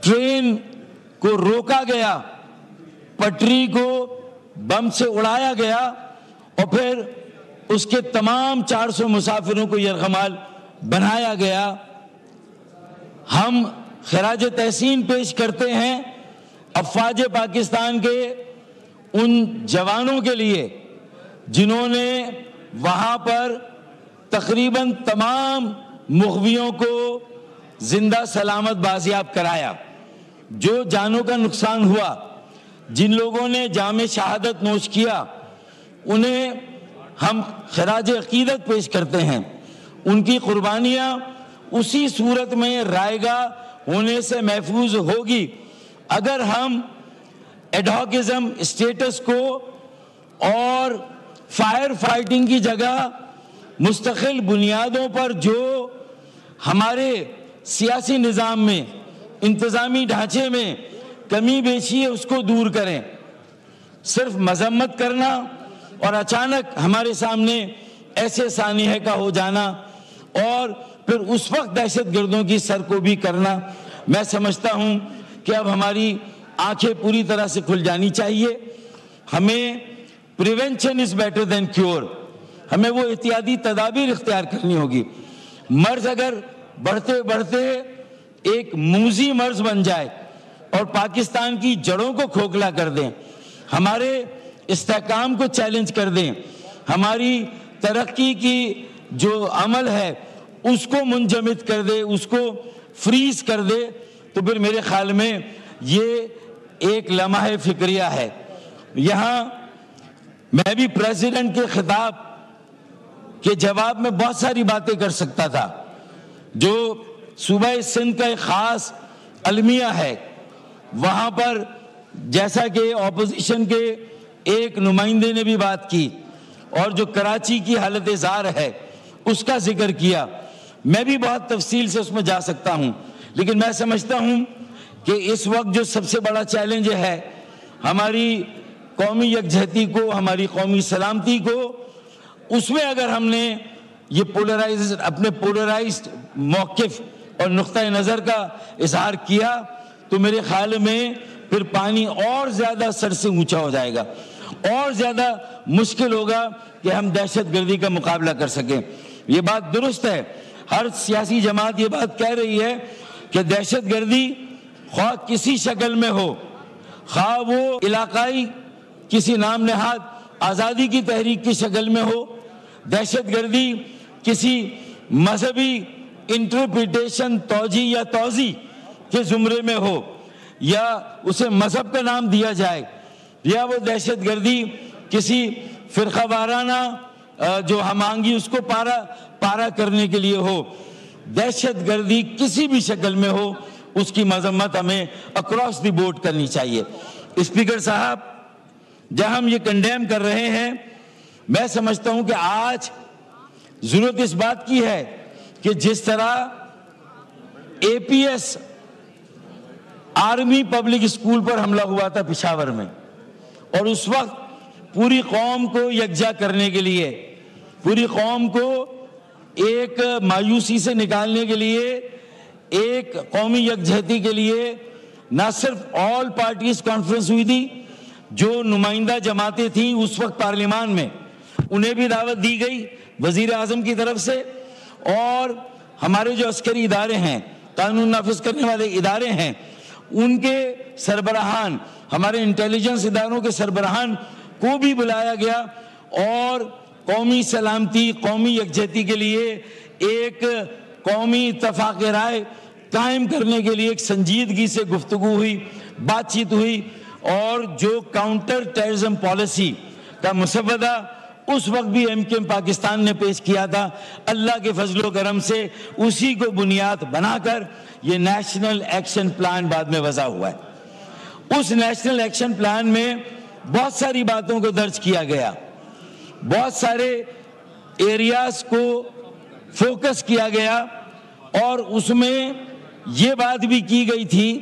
Train کو روکا گیا, پٹری کو بم سے اڑایا گیا اور پھر اس کے تمام 400 مسافروں کو یرغمال بنایا گیا. ہم خراج تحسین پیش کرتے ہیں افواج پاکستان کے ان جوانوں کے لیے جنہوں نے وہاں پر تقریباً تمام مغویوں کو زندہ سلامت بازیاب کرایا. جو جانوں کا نقصان ہوا, جن لوگوں نے جام شہادت نوش کیا, انہیں ہم خراج عقیدت پیش کرتے ہیں. ان کی قربانیاں اسی صورت میں رائگاں ہونے سے محفوظ ہوگی اگر ہم ایڈہاکزم اسٹیٹس کو اور فائر فائٹنگ کی جگہ مستقل بنیادوں پر جو ہمارے سیاسی نظام میں, انتظامی ڈھانچے میں کمی بیشی ہے اس کو دور کریں. صرف مذمت کرنا اور اچانک ہمارے سامنے ایسے سانحے کا ہو جانا اور پھر اس وقت دہشت گردوں کی سرکوبی کرنا, میں سمجھتا ہوں کہ اب ہماری آنکھیں پوری طرح سے کھل جانی چاہیے. ہمیں prevention is better than cure, ہمیں وہ احتیاطی تدابیر اختیار کرنی ہوگی. مرض اگر بڑھتے بڑھتے ایک موذی مرض بن جائے اور پاکستان کی جڑوں کو کھوکھلا کر دیں, ہمارے استحکام کو چیلنج کر دیں, ہماری ترقی کی جو عمل ہے اس کو منجمد کر دے, اس کو فریز کر دے, تو پھر میرے خیال میں یہ ایک لمحہ فکریہ ہے. یہاں میں بھی پریزیڈنٹ کے خطاب کے جواب میں بہت ساری باتیں کر سکتا تھا. جو صوبہ سندھ کا ایک خاص المیہ ہے, وہاں پر جیسا کہ اپوزیشن کے ایک نمائندے نے بھی بات کی اور جو کراچی کی حالت زار ہے اس کا ذکر کیا, میں بھی بہت تفصیل سے اس میں جا سکتا ہوں, لیکن میں سمجھتا ہوں کہ اس وقت جو سب سے بڑا چیلنج ہے ہماری قومی یکجہتی کو, ہماری قومی سلامتی کو, اس میں اگر ہم نے یہ اپنے پولرائزڈ موقف اور نقطۂ نظر کا اظہار کیا تو میرے خیال میں پھر پانی اور زیادہ سر سے اونچا ہو جائے گا, اور زیادہ مشکل ہوگا کہ ہم دہشت گردی کا مقابلہ کر سکیں. یہ بات درست ہے, ہر سیاسی جماعت یہ بات کہہ رہی ہے کہ دہشت گردی خواہ کسی شکل میں ہو, خواہ وہ علاقائی کسی نام نہاد آزادی کی تحریک کی شکل میں ہو, دہشت گردی کسی مذہبی انٹرپریٹیشن, توجیہ یا توضیح کے زمرے میں ہو, یا اسے مذہب کا نام دیا جائے, یا وہ دہشت گردی کسی فرقہ وارانہ جو ہم آہنگی اس کو پارا کرنے کے لیے ہو, دہشت گردی کسی بھی شکل میں ہو اس کی مذمت ہمیں اکراس دی بورڈ کرنی چاہیے. اسپیکر صاحب, جہاں ہم یہ کنڈیم کر رہے ہیں, میں سمجھتا ہوں کہ آج ضرورت اس بات کی ہے کہ جس طرح A P S army public school پر حملہ ہوا تھا پشاور میں, اور اس وقت پوری قوم کو یکجا کرنے کے لیے, پوری قوم کو ایک مایوسی سے نکالنے کے لیے, ایک قومی یکجہتی کے لیے نہ صرف آل پارٹیز کانفرنس ہوئی تھی, جو نمائندہ جماعتیں تھیں اس وقت پارلیمان میں انہیں بھی دعوت دی گئی وزیر اعظم کی طرف سے, اور ہمارے جو عسکری ادارے ہیں, قانون نافذ کرنے والے ادارے ہیں, ان کے سربراہان, ہمارے انٹیلیجنس اداروں کے سربراہان کو بھی بلایا گیا, اور قومی سلامتی, قومی یکجہتی کے لیے ایک قومی اتفاق رائے قائم کرنے کے لیے ایک سنجیدگی سے گفتگو ہوئی, بات چیت ہوئی, اور جو کاؤنٹر ٹیررزم پالیسی کا مسودہ اس وقت بھی ایم کیو ایم پاکستان نے پیش کیا تھا, اللہ کے فضل و کرم سے اسی کو بنیاد بنا کر یہ نیشنل ایکشن پلان بعد میں وضع ہوا ہے. اس نیشنل ایکشن پلان میں بہت ساری باتوں کو درج کیا گیا, بہت سارے ایریاز کو فوکس کیا گیا, اور اس میں یہ بات بھی کی گئی تھی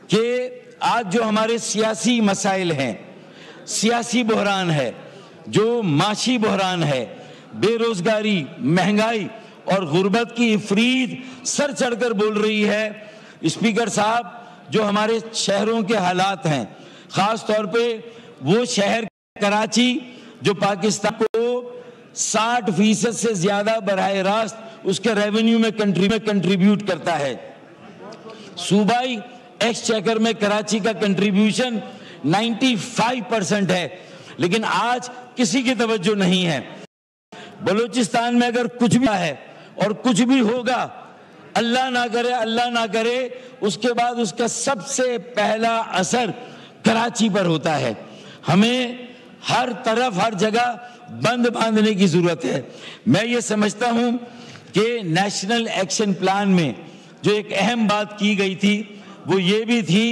کہ آج جو ہمارے سیاسی مسائل ہیں, سیاسی بحران ہے, جو معاشی بحران ہے, بے روزگاری, مہنگائی اور غربت کی افرید سر چڑھ کر بول رہی ہے, اسپیکر صاحب جو ہمارے شہروں کے حالات ہیں، خاص طور پہ وہ شہر کراچی جو پاکستان کو 60% سے زیادہ براہ راست اس کے ریونیو میں کنٹریبیوٹ کرتا ہے. صوبائی ایکسچیکر میں کراچی کا کنٹریبیوشن 95% ہے، لیکن آج کسی کی توجہ نہیں ہے. بلوچستان میں اگر کچھ بھی ہے اور کچھ بھی ہوگا، اللہ نہ کرے اس کے بعد اس کا سب سے پہلا اثر کراچی پر ہوتا ہے. ہمیں ہر طرف ہر جگہ بند باندھنے کی ضرورت ہے. میں یہ سمجھتا ہوں کہ نیشنل ایکشن پلان میں جو ایک اہم بات کی گئی تھی وہ یہ بھی تھی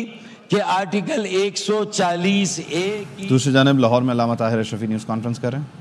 کہ آرٹیکل 140A کی. دوسری جانب لاہور میں علامہ طاہر اشرفی نیوز کانفرنس کر رہے ہیں.